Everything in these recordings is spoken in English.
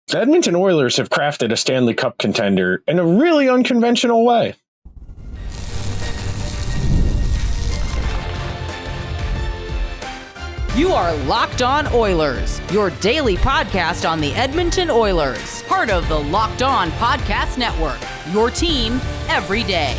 The Edmonton Oilers have crafted a Stanley Cup contender in a really unconventional way. You are Locked On Oilers, your daily podcast on the Edmonton Oilers, part of the Locked On Podcast Network, your team every day.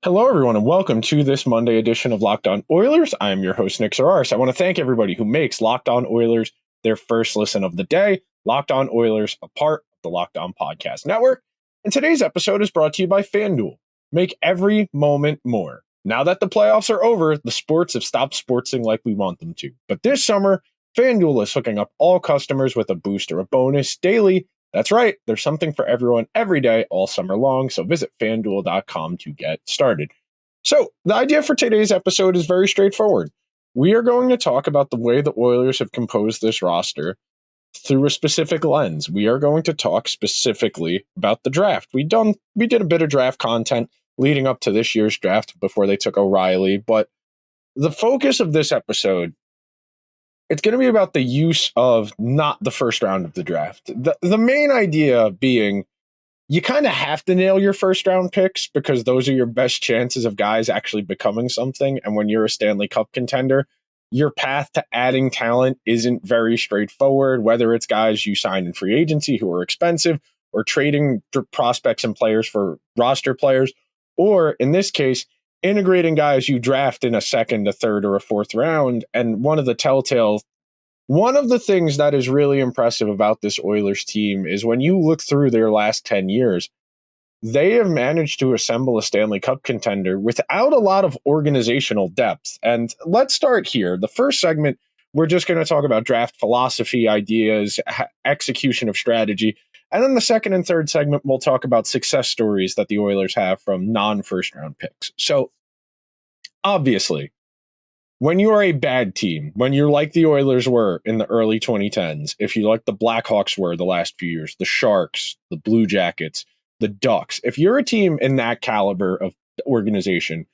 Hello, everyone, and welcome to this Monday edition of Locked On Oilers. I am your host, Nick Zararis. I want to thank everybody who makes Locked On Oilers their first listen of the day. Locked On Oilers, a part of the Locked On Podcast Network. And today's episode is brought to you by FanDuel. Make every moment more. Now that the playoffs are over, the sports have stopped sportsing like we want them to. But this summer, FanDuel is hooking up all customers with a boost or a bonus daily. That's right, there's something for everyone every day, all summer long. So visit FanDuel.com to get started. So the idea for today's episode is very straightforward. We are going to talk about the way the Oilers have composed this roster through a specific lens. We are going to talk specifically about the draft. We did a bit of draft content leading up to this year's draft before they took O'Reilly. But the focus of this episode, it's going to be about the use of not the first round of the draft. The main idea being you kind of have to nail your first round picks because those are your best chances of guys actually becoming something. And when you're a Stanley Cup contender, your path to adding talent isn't very straightforward, whether it's guys you sign in free agency who are expensive or trading prospects and players for roster players, or in this case, integrating guys you draft in a second, a third, or a fourth round. And one of the things that is really impressive about this Oilers team is when you look through their last 10 years, they have managed to assemble a Stanley Cup contender without a lot of organizational depth. And let's start here. The first segment, we're just going to talk about draft philosophy, ideas, execution of strategy. And then the second and third segment, we'll talk about success stories that the Oilers have from non-first round picks. So obviously, when you are a bad team, when you're like the Oilers were in the early 2010s, if you like the Blackhawks were the last few years, the Sharks, the Blue Jackets, the Ducks, if you're a team in that caliber of organization,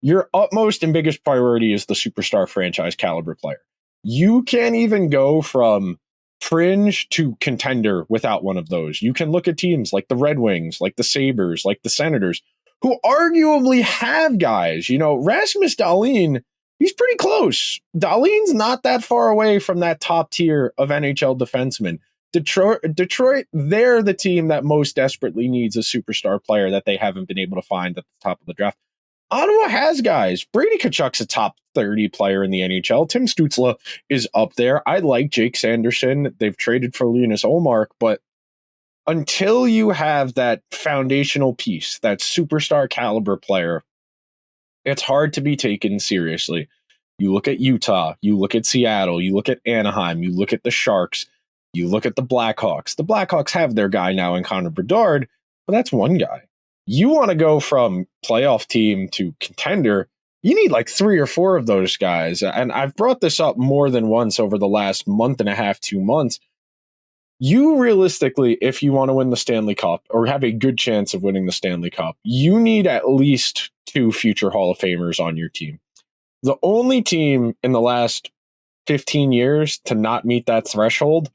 your utmost and biggest priority is the superstar franchise caliber player. You can't even go from fringe to contender without one of those. You can look at teams like the Red Wings, like the Sabres, like the Senators, who arguably have guys. You know, Rasmus Dahlin, he's pretty close. Dahlin's not that far away from that top tier of NHL defensemen. Detroit, they're the team that most desperately needs a superstar player that they haven't been able to find at the top of the draft. Ottawa has guys. Brady Tkachuk's a top 30 player in the NHL. Tim Stützle is up there. I like Jake Sanderson. They've traded for Linus Ullmark, but until you have that foundational piece, that superstar caliber player, it's hard to be taken seriously. You look at Utah, you look at Seattle, you look at Anaheim, you look at the Sharks, you look at the Blackhawks. The Blackhawks have their guy now in Connor Bedard, but that's one guy. You want to go from playoff team to contender, you need like 3 or 4 of those guys. And I've brought this up more than once over the last month and a half, 2 months. You realistically, if you want to win the Stanley Cup or have a good chance of winning the Stanley Cup, you need at least 2 future Hall of Famers on your team. The only team in the last 15 years to not meet that threshold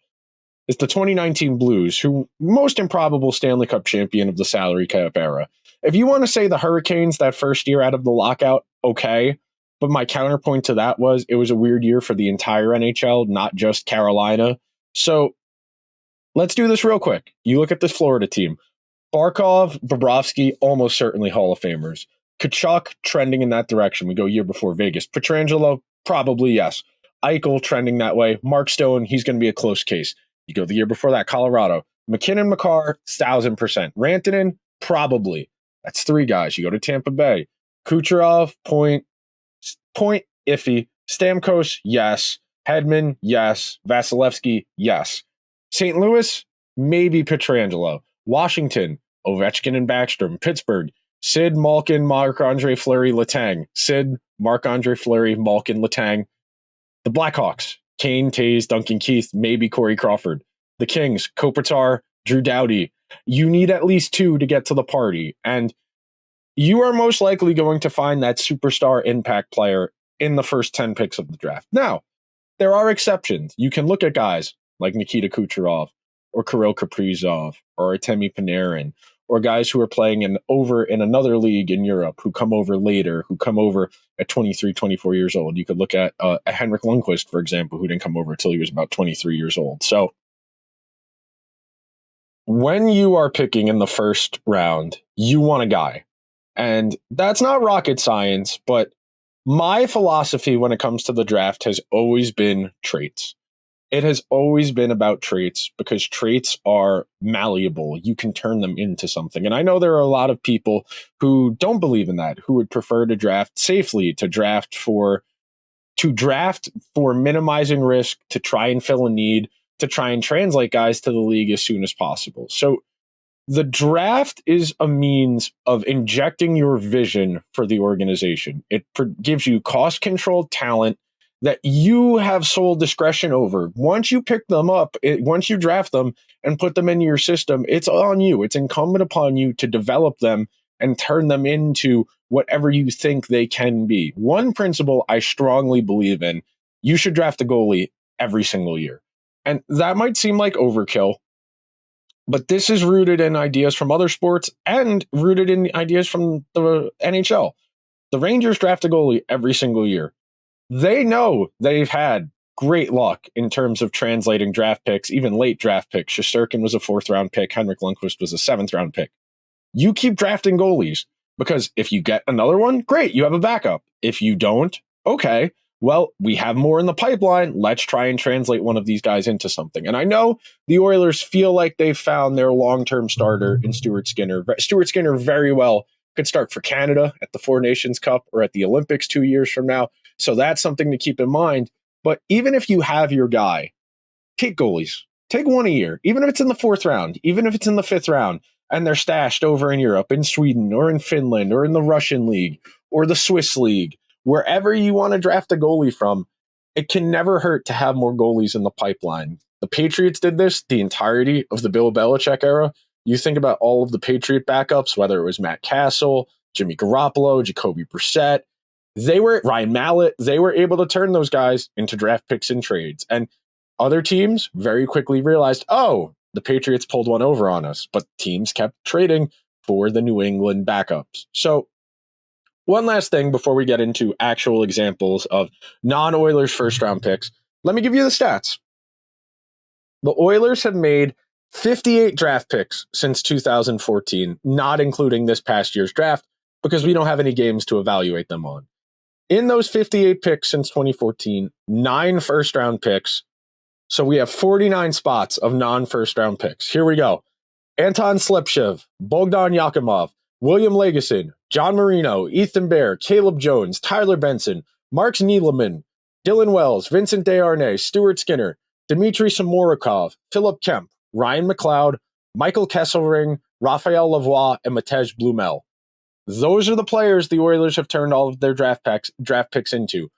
is the 2019 Blues, who most improbable Stanley Cup champion of the salary cap era. If you want to say the Hurricanes that first year out of the lockout, okay. But my counterpoint to that was it was a weird year for the entire NHL, not just Carolina. So let's do this real quick. You look at this Florida team. Barkov, Bobrovsky, almost certainly Hall of Famers. Tkachuk trending in that direction. We go year before Vegas. Pietrangelo, probably yes. Eichel trending that way. Mark Stone, he's going to be a close case. You go the year before that, Colorado. McKinnon, Makar, 1,000%. Rantanen, probably. That's 3 guys. You go to Tampa Bay. Kucherov, point, iffy. Stamkos, yes. Hedman, yes. Vasilevsky, yes. St. Louis, maybe Pietrangelo. Washington, Ovechkin and Backstrom. Pittsburgh, Sid, Malkin, Marc-Andre Fleury, Letang. Sid, Marc-Andre Fleury, Malkin, Letang. The Blackhawks, Kane, Taves, Duncan Keith, maybe Corey Crawford. The Kings, Kopitar, Drew Doughty. You need at least 2 to get to the party. And you are most likely going to find that superstar impact player in the first 10 picks of the draft. Now, there are exceptions. You can look at guys like Nikita Kucherov or Kirill Kaprizov or Artemi Panarin, or guys who are playing over in another league in Europe who come over later, who come over at 23, 24 years old. You could look at a Henrik Lundqvist, for example, who didn't come over until he was about 23 years old. So when you are picking in the first round, you want a guy. And that's not rocket science, but my philosophy when it comes to the draft has always been traits. It has always been about traits because traits are malleable. You can turn them into something. And I know there are a lot of people who don't believe in that, who would prefer to draft safely, to draft for minimizing risk, to try and fill a need, to try and translate guys to the league as soon as possible. So the draft is a means of injecting your vision for the organization. It gives you cost-controlled talent that you have sole discretion over. Once you pick them up, once you draft them and put them into your system, it's on you. It's incumbent upon you to develop them and turn them into whatever you think they can be. One principle I strongly believe in, you should draft a goalie every single year. And that might seem like overkill, but this is rooted in ideas from other sports and rooted in ideas from the NHL. The Rangers draft a goalie every single year. They know they've had great luck in terms of translating draft picks, even late draft picks. Shesterkin was a 4th-round pick. Henrik Lundqvist was a 7th-round pick. You keep drafting goalies because if you get another one, great, you have a backup. If you don't, okay, well, we have more in the pipeline. Let's try and translate one of these guys into something. And I know the Oilers feel like they've found their long-term starter in Stuart Skinner. Stuart Skinner very well could start for Canada at the Four Nations Cup or at the Olympics 2 years from now. So that's something to keep in mind. But even if you have your guy, take goalies. Take one a year, even if it's in the 4th round, even if it's in the 5th round, and they're stashed over in Europe, in Sweden, or in Finland, or in the Russian league, or the Swiss league, wherever you want to draft a goalie from. It can never hurt to have more goalies in the pipeline. The Patriots did this the entirety of the Bill Belichick era. You think about all of the Patriot backups, whether it was Matt Castle, Jimmy Garoppolo, Jacoby Brissett, Ryan Mallett, they were able to turn those guys into draft picks and trades. And other teams very quickly realized, oh, the Patriots pulled one over on us, but teams kept trading for the New England backups. So one last thing before we get into actual examples of non-Oilers first-round picks, let me give you the stats. The Oilers have made 58 draft picks since 2014, not including this past year's draft, because we don't have any games to evaluate them on. In those 58 picks since 2014, 9 first-round picks. So we have 49 spots of non-first-round picks. Here we go. Anton Slepchev, Bogdan Yakimov, William Legason, John Marino, Ethan Bear, Caleb Jones, Tyler Benson, Marks Neeleman, Dylan Wells, Vincent Desharnais, Stuart Skinner, Dmitry Samorukov, Philip Kemp, Ryan McLeod, Michael Kesselring, Raphael Lavoie, and Matej Blumel. Those are the players the Oilers have turned all of their draft picks into.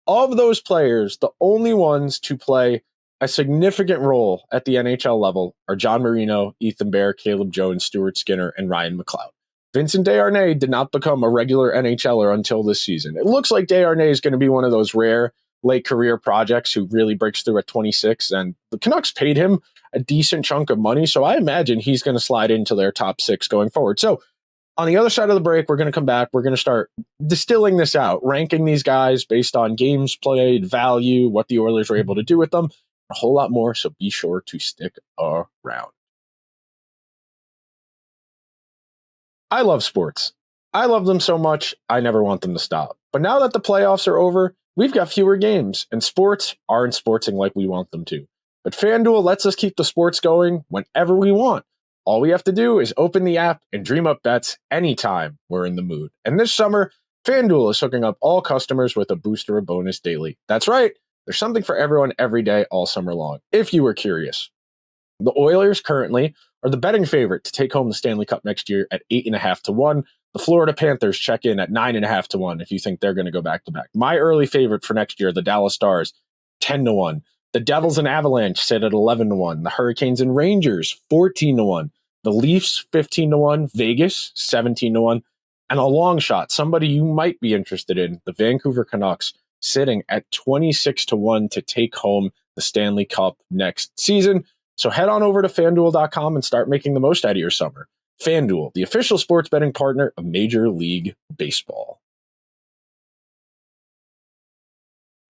Of those players, the only ones to play a significant role at the NHL level are John Marino, Ethan Bear, Caleb Jones, Stuart Skinner, and Ryan McLeod. Vincent Desharnais did not become a regular NHLer until this season. It looks like Desharnais is going to be one of those rare late career projects who really breaks through at 26, and the Canucks paid him a decent chunk of money, so I imagine he's going to slide into their top 6 going forward. So on the other side of the break, we're going to come back. We're going to start distilling this out, ranking these guys based on games played, value, what the Oilers were able to do with them, a whole lot more, so be sure to stick around. I love sports. I love them so much, I never want them to stop. But now that the playoffs are over, we've got fewer games, and sports aren't sportsing like we want them to. But FanDuel lets us keep the sports going whenever we want. All we have to do is open the app and dream up bets anytime we're in the mood. And this summer, FanDuel is hooking up all customers with a boost or a bonus daily. That's right. There's something for everyone every day all summer long, if you were curious. The Oilers currently are the betting favorite to take home the Stanley Cup next year at 8.5 to 1. The Florida Panthers check in at 9.5 to 1 if you think they're going to go back-to-back. My early favorite for next year, the Dallas Stars, 10 to 1. The Devils and Avalanche sit at 11 to 1. The Hurricanes and Rangers, 14 to 1. The Leafs, 15 to 1. Vegas, 17 to 1. And a long shot, somebody you might be interested in, the Vancouver Canucks, sitting at 26 to 1 to take home the Stanley Cup next season. So head on over to FanDuel.com and start making the most out of your summer. FanDuel, the official sports betting partner of Major League Baseball.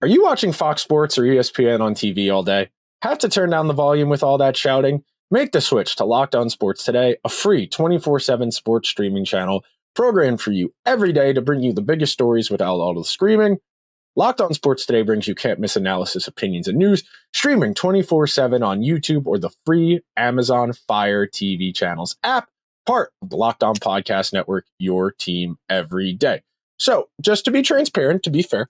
Are you watching Fox Sports or ESPN on TV all day? Have to turn down the volume with all that shouting? Make the switch to Locked On Sports Today, a free 24/7 sports streaming channel programmed for you every day to bring you the biggest stories without all the screaming. Locked On Sports Today brings you can't-miss analysis, opinions, and news, streaming 24/7 on YouTube or the free Amazon Fire TV channels app, part of the Locked On Podcast Network, your team every day. So, just to be transparent, to be fair,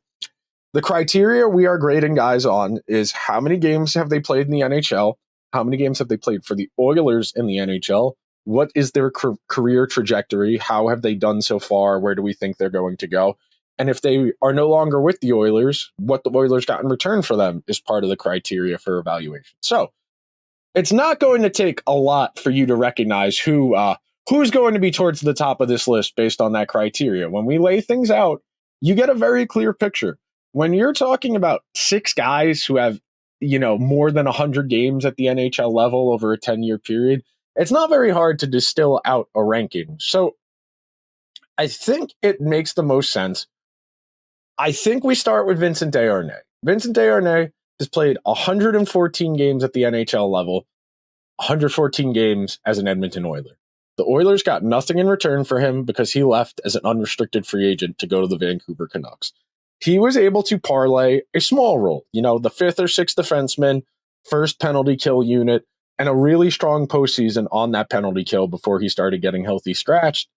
the criteria we are grading guys on is how many games have they played in the NHL, how many games have they played for the Oilers in the NHL, what is their career trajectory, how have they done so far, where do we think they're going to go, and if they are no longer with the Oilers, what the Oilers got in return for them is part of the criteria for evaluation. So it's not going to take a lot for you to recognize who's going to be towards the top of this list based on that criteria. When we lay things out, you get a very clear picture. When you're talking about 6 guys who have, more than 100 games at the NHL level over a 10-year period, it's not very hard to distill out a ranking. So I think it makes the most sense. I think we start with Vincent Desharnais. Vincent Desharnais has played 114 games at the NHL level, 114 games as an Edmonton Oiler. The Oilers got nothing in return for him because he left as an unrestricted free agent to go to the Vancouver Canucks. He was able to parlay a small role, the 5th or 6th defenseman, first penalty kill unit, and a really strong postseason on that penalty kill before he started getting healthy scratched,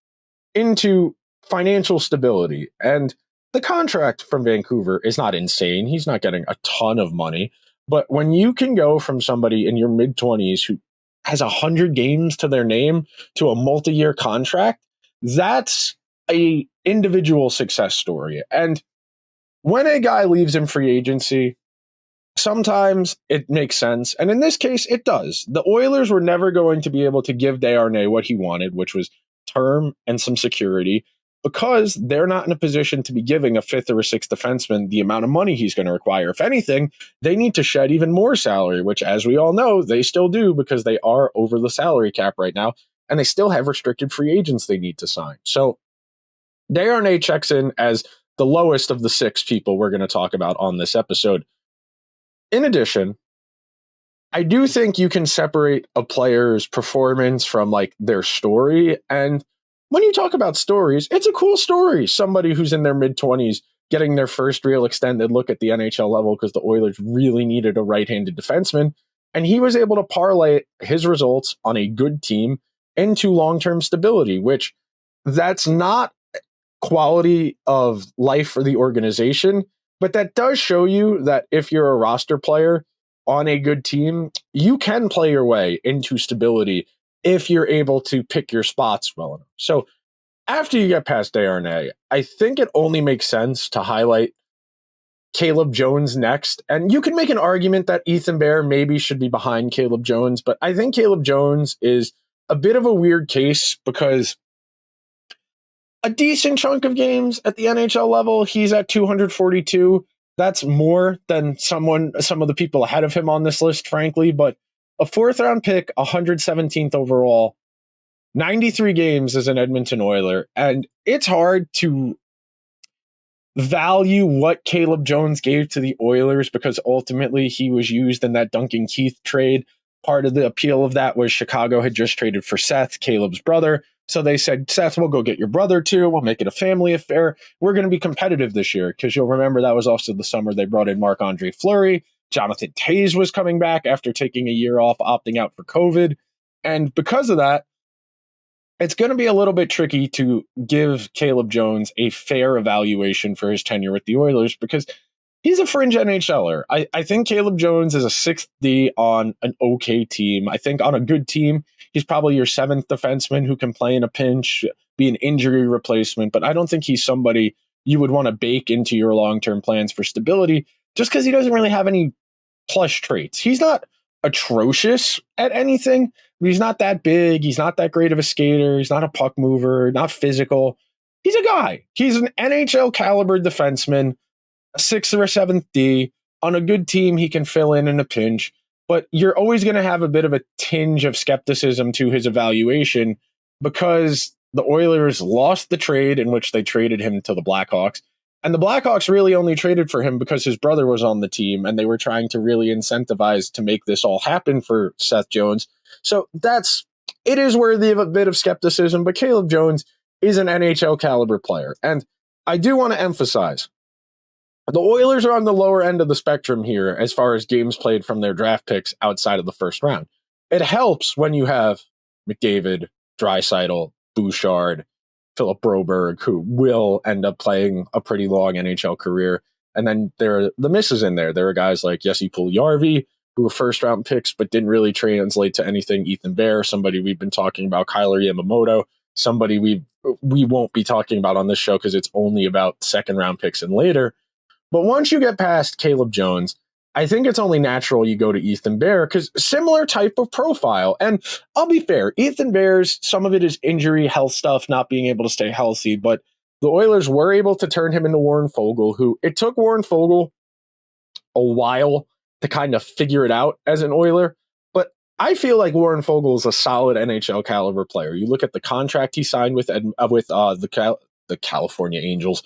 into financial stability. And the contract from Vancouver is not insane. He's not getting a ton of money. But when you can go from somebody in your mid-20s who has 100 games to their name to a multi-year contract, that's a individual success story. And when a guy leaves in free agency, sometimes it makes sense. And in this case, it does. The Oilers were never going to be able to give Desharnais what he wanted, which was term and some security, because they're not in a position to be giving a 5th or a 6th defenseman the amount of money he's going to require. If anything, they need to shed even more salary, which, as we all know, they still do because they are over the salary cap right now, and they still have restricted free agents they need to sign. So Desharnais checks in as the lowest of the 6 people we're going to talk about on this episode. In addition, I do think you can separate a player's performance from their story. And when you talk about stories, it's a cool story. Somebody who's in their mid-20s getting their first real extended look at the NHL level because the Oilers really needed a right-handed defenseman. And he was able to parlay his results on a good team into long-term stability, which that's not quality of life for the organization, but that does show you that if you're a roster player on a good team, you can play your way into stability if you're able to pick your spots well enough. So after you get past Desharnais, I think it only makes sense to highlight Caleb Jones next. And you can make an argument that Ethan Bear maybe should be behind Caleb Jones, but I think Caleb Jones is a bit of a weird case because a decent chunk of games at the NHL level, he's at 242. That's more than some of the people ahead of him on this list, frankly, but a 4th-round pick, 117th overall, 93 games as an Edmonton Oiler, and it's hard to value what Caleb Jones gave to the Oilers because ultimately he was used in that Duncan Keith trade. Part of the appeal of that was Chicago had just traded for Seth, Caleb's brother. So they said, Seth, we'll go get your brother too. We'll make it a family affair. We're going to be competitive this year because you'll remember that was also the summer they brought in Marc-Andre Fleury. Jonathan Toews was coming back after taking a year off, opting out for COVID. And because of that, it's going to be a little bit tricky to give Caleb Jones a fair evaluation for his tenure with the Oilers because he's a fringe NHLer. I think Caleb Jones is a 6th D on an okay team. I think on a good team, he's probably your 7th defenseman who can play in a pinch, be an injury replacement, but I don't think he's somebody you would want to bake into your long-term plans for stability just because he doesn't really have any plush traits. He's not atrocious at anything, but he's not that big. He's not that great of a skater. He's not a puck mover, not physical. He's a guy. He's an NHL caliber defenseman, a 6th or a 7th D On a good team, he can fill in a pinch, but you're always going to have a bit of a tinge of skepticism to his evaluation because the Oilers lost the trade in which they traded him to the Blackhawks. And the Blackhawks really only traded for him because his brother was on the team and they were trying to really incentivize to make this all happen for Seth Jones. So it is worthy of a bit of skepticism, but Caleb Jones is an NHL caliber player. And I do want to emphasize, the Oilers are on the lower end of the spectrum here as far as games played from their draft picks outside of the first round. It helps when you have McDavid, Draisaitl, Bouchard, Philip Broberg, who will end up playing a pretty long NHL career. And then there are the misses in there. There are guys like Jesse Puljujarvi, who were first-round picks but didn't really translate to anything. Ethan Bear, somebody we've been talking about. Kyler Yamamoto, somebody we won't be talking about on this show because it's only about second-round picks and later. But once you get past Caleb Jones, I think it's only natural you go to Ethan Bear because similar type of profile. And I'll be fair, Ethan Bear's, some of it is injury, health stuff, not being able to stay healthy. But the Oilers were able to turn him into Warren Fogle, who it took Warren Fogle a while to kind of figure it out as an Oiler. But I feel like Warren Fogle is a solid NHL caliber player. You look at the contract he signed with the California Angels,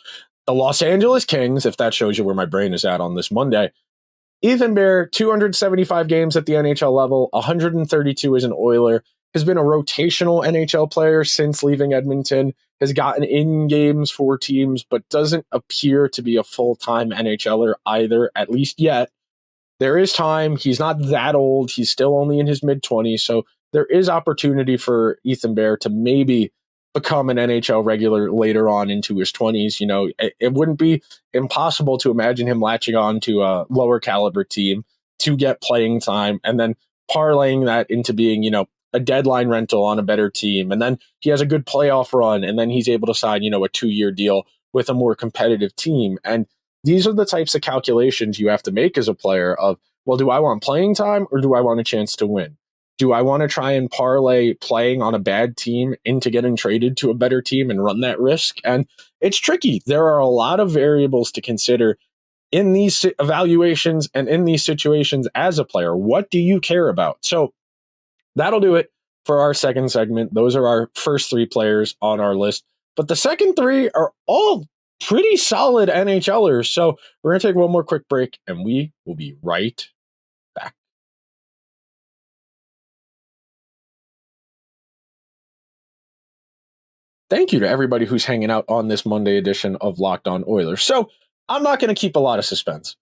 the Los Angeles Kings, if that shows you where my brain is at on this Monday. Ethan Bear, 275 games at the NHL level, 132 as an Oiler, has been a rotational NHL player since leaving Edmonton, has gotten in games for teams, but doesn't appear to be a full-time NHLer either, at least yet. There is time. He's not that old. He's still only in his mid-20s, so there is opportunity for Ethan Bear to maybe become an NHL regular later on into his 20s. You know, it wouldn't be impossible to imagine him latching on to a lower caliber team to get playing time and then parlaying that into being, you know, a deadline rental on a better team. And then he has a good playoff run and then he's able to sign, you know, a 2-year deal with a more competitive team. And these are the types of calculations you have to make as a player of, well, do I want playing time or do I want a chance to win? Do I want to try and parlay playing on a bad team into getting traded to a better team and run that risk? And it's tricky. There are a lot of variables to consider in these evaluations and in these situations as a player. What do you care about? So that'll do it for our second segment. Those are our first 3 players on our list. But the second 3 are all pretty solid NHLers. So we're going to take one more quick break and we will be right back. Thank you to everybody who's hanging out on this Monday edition of Locked On Oilers. So I'm not going to keep a lot of suspense.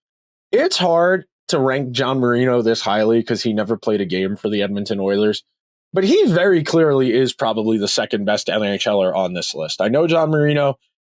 It's hard to rank John Marino this highly because he never played a game for the Edmonton Oilers, but he very clearly is probably the second best NHLer on this list. I know John Marino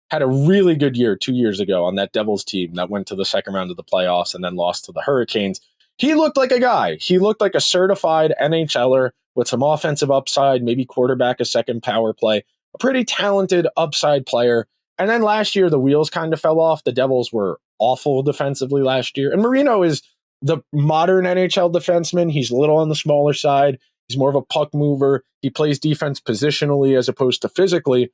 had a really good year 2 years ago on that Devils team that went to the second round of the playoffs and then lost to the Hurricanes. He looked like a guy. He looked like a certified NHLer with some offensive upside, maybe quarterback a second power play. A pretty talented upside player. And then last year, the wheels kind of fell off. The Devils were awful defensively last year. And Marino is the modern NHL defenseman. He's a little on the smaller side. He's more of a puck mover. He plays defense positionally as opposed to physically.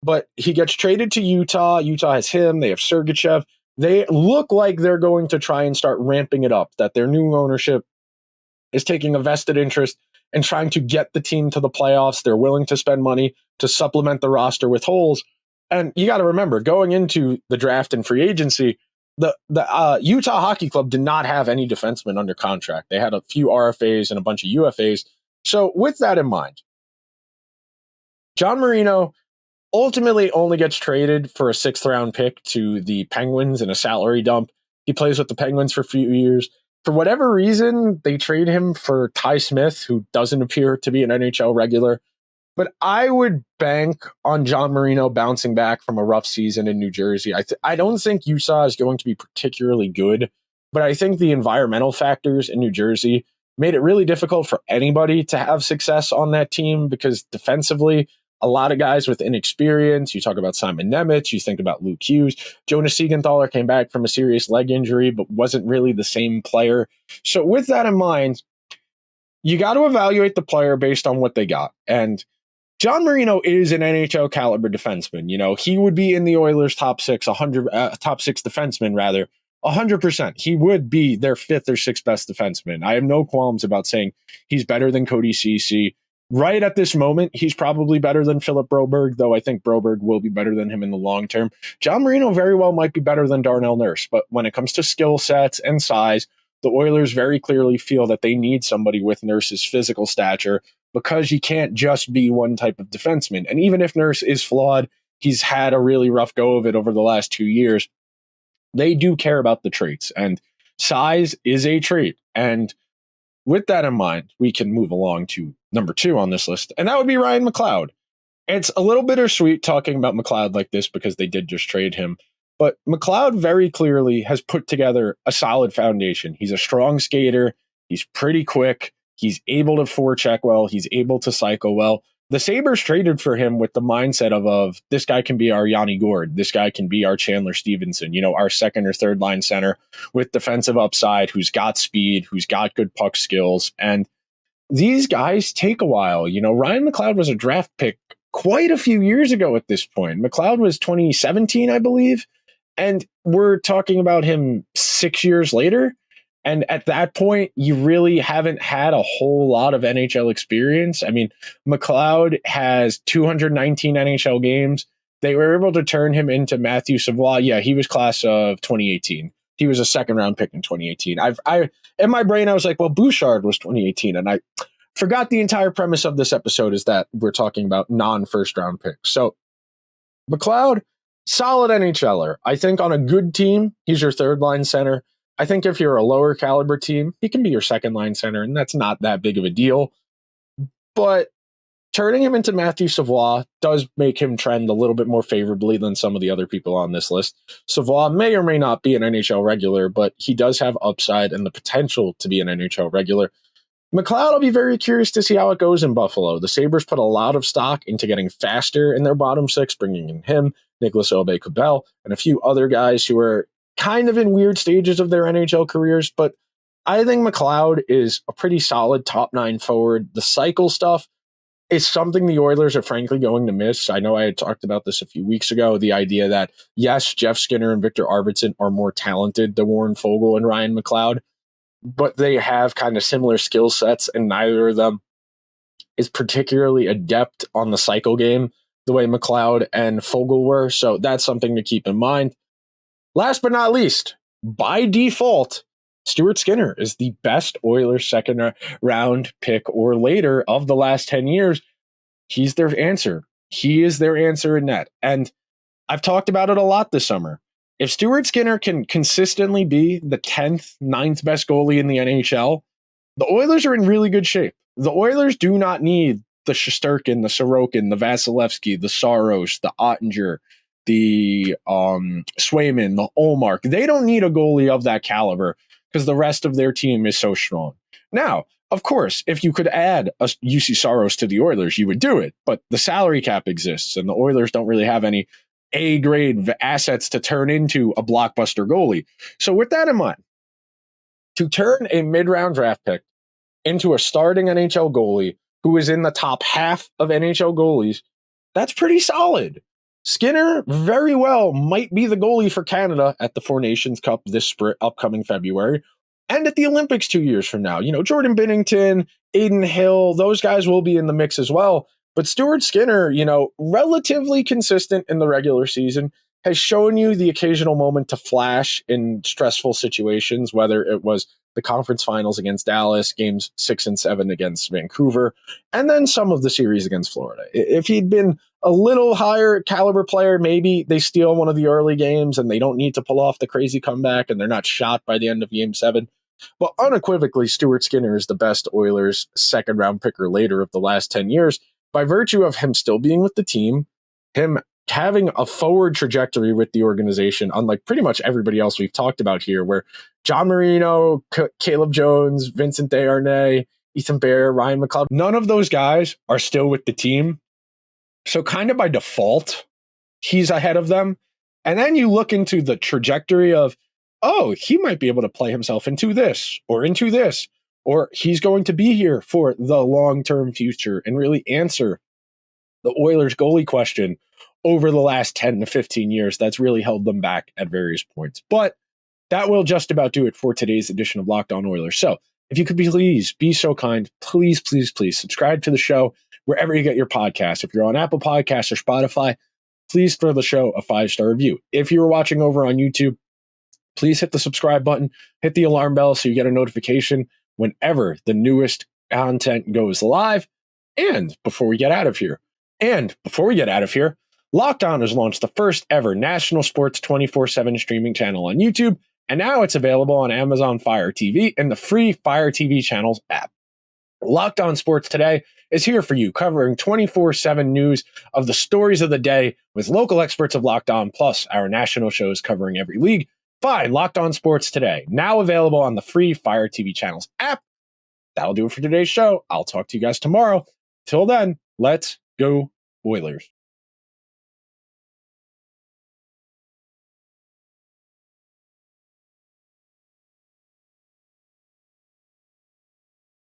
But he gets traded to Utah. Utah has him. They have Sergachev. They look like they're going to try and start ramping it up, that their new ownership is taking a vested interest and trying to get the team to the playoffs. They're willing to spend money to supplement the roster with holes. And you got to remember, going into the draft and free agency, the Utah Hockey Club did not have any defensemen under contract. They had a few RFAs and a bunch of UFAs. So with that in mind, John Marino ultimately only gets traded for a 6th-round pick to the Penguins in a salary dump. He plays with the Penguins for a few years. For whatever reason, they trade him for Ty Smith, who doesn't appear to be an NHL regular. But I would bank on John Marino bouncing back from a rough season in New Jersey. I don't think Utah is going to be particularly good, but I think the environmental factors in New Jersey made it really difficult for anybody to have success on that team because defensively, a lot of guys with inexperience. You talk about Simon Nemec, you think about Luke Hughes. Jonas Siegenthaler came back from a serious leg injury, but wasn't really the same player. So with that in mind, you got to evaluate the player based on what they got. And John Marino is an NHL caliber defenseman. You know, he would be in the Oilers top 6 defenseman rather, 100%. He would be their fifth or sixth best defenseman. I have no qualms about saying he's better than Cody Ceci. Right at this moment, he's probably better than Philip Broberg, though I think Broberg will be better than him in the long term. John Marino very well might be better than Darnell Nurse, but when it comes to skill sets and size, the Oilers very clearly feel that they need somebody with Nurse's physical stature because you can't just be one type of defenseman. And even if Nurse is flawed, he's had a really rough go of it over the last 2 years. They do care about the traits, and size is a trait. And with that in mind, we can move along to number 2 on this list, and that would be Ryan McLeod. It's a little bittersweet talking about McLeod like this because they did just trade him, but McLeod very clearly has put together a solid foundation. He's a strong skater. He's pretty quick. He's able to forecheck well. He's able to cycle well. The Sabres traded for him with the mindset of this guy can be our Yanni Gourde. This guy can be our Chandler Stevenson, our second or third line center with defensive upside, who's got speed, who's got good puck skills. And these guys take a while. Ryan McLeod was a draft pick quite a few years ago at this point. McLeod was 2017, I believe. And we're talking about him 6 years later. And at that point, you really haven't had a whole lot of NHL experience. I mean, McLeod has 219 NHL games. They were able to turn him into Matthew Savoie. Yeah, he was class of 2018. He was a second round pick in 2018. In my brain, I was like, well, Bouchard was 2018. And I forgot the entire premise of this episode is that we're talking about non-first round picks. So McLeod, solid NHLer. I think on a good team, he's your third line center. I think if you're a lower caliber team, he can be your second line center, and that's not that big of a deal. But turning him into Matthew Savoie does make him trend a little bit more favorably than some of the other people on this list. Savoie may or may not be an NHL regular, but he does have upside and the potential to be an NHL regular. McLeod, I'll be very curious to see how it goes in Buffalo. The Sabres put a lot of stock into getting faster in their bottom six, bringing in him, Nicolas Aube-Kubel, and a few other guys who are kind of in weird stages of their NHL careers, but I think McLeod is a pretty solid top 9 forward. The cycle stuff is something the Oilers are frankly going to miss. I know I had talked about this a few weeks ago, the idea that, yes, Jeff Skinner and Victor Arvidsson are more talented than Warren Foegele and Ryan McLeod, but they have kind of similar skill sets, and neither of them is particularly adept on the cycle game the way McLeod and Foegele were, so that's something to keep in mind. Last but not least, by default, Stuart Skinner is the best Oilers second round pick or later of the last 10 years. He's their answer. He is their answer in net. And I've talked about it a lot this summer. If Stuart Skinner can consistently be the 10th, 9th best goalie in the NHL, the Oilers are in really good shape. The Oilers do not need the Shesterkin, the Sorokin, the Vasilevsky, the Saros, the Ottinger, the Swayman, the Olmark. They don't need a goalie of that caliber because the rest of their team is so strong. Now, of course, if you could add a UC Saros to the Oilers, you would do it. But the salary cap exists, and the Oilers don't really have any A-grade assets to turn into a blockbuster goalie. So with that in mind, to turn a mid-round draft pick into a starting NHL goalie who is in the top half of NHL goalies, that's pretty solid. Skinner very well might be the goalie for Canada at the Four Nations Cup this upcoming February and at the Olympics 2 years from now. Jordan Binnington, Aiden Hill, those guys will be in the mix as well. But Stuart Skinner, relatively consistent in the regular season, has shown you the occasional moment to flash in stressful situations, whether it was the conference finals against Dallas, games 6 and 7 against Vancouver, and then some of the series against Florida. If he'd been a little higher caliber player, maybe they steal one of the early games and they don't need to pull off the crazy comeback and they're not shot by the end of game 7. But unequivocally, Stuart Skinner is the best Oilers second round picker later of the last 10 years by virtue of him still being with the team, him having a forward trajectory with the organization, unlike pretty much everybody else we've talked about here, where John Marino, Caleb Jones, Vincent Desharnais, Ethan Bear, Ryan McLeod, none of those guys are still with the team. So kind of by default, he's ahead of them. And then you look into the trajectory of, oh, he might be able to play himself into this, or he's going to be here for the long-term future and really answer the Oilers goalie question over the last 10 to 15 years that's really held them back at various points. But that will just about do it for today's edition of Locked On Oilers. So if you could please be so kind, please subscribe to the show wherever you get your podcasts. If you're on Apple Podcasts or Spotify, please throw the show a 5-star review. If you're watching over on YouTube, please hit the subscribe button, hit the alarm bell so you get a notification whenever the newest content goes live. And before we get out of here, Locked On has launched the first ever national sports 24/7 streaming channel on YouTube, and now it's available on Amazon Fire TV and the free Fire TV channels app. Locked On Sports Today is here for you, covering 24/7 news of the stories of the day with local experts of Locked On, plus our national shows covering every league. Find Locked On Sports Today, now available on the free Fire TV channels app. That'll do it for today's show. I'll talk to you guys tomorrow. Till then, let's go Oilers.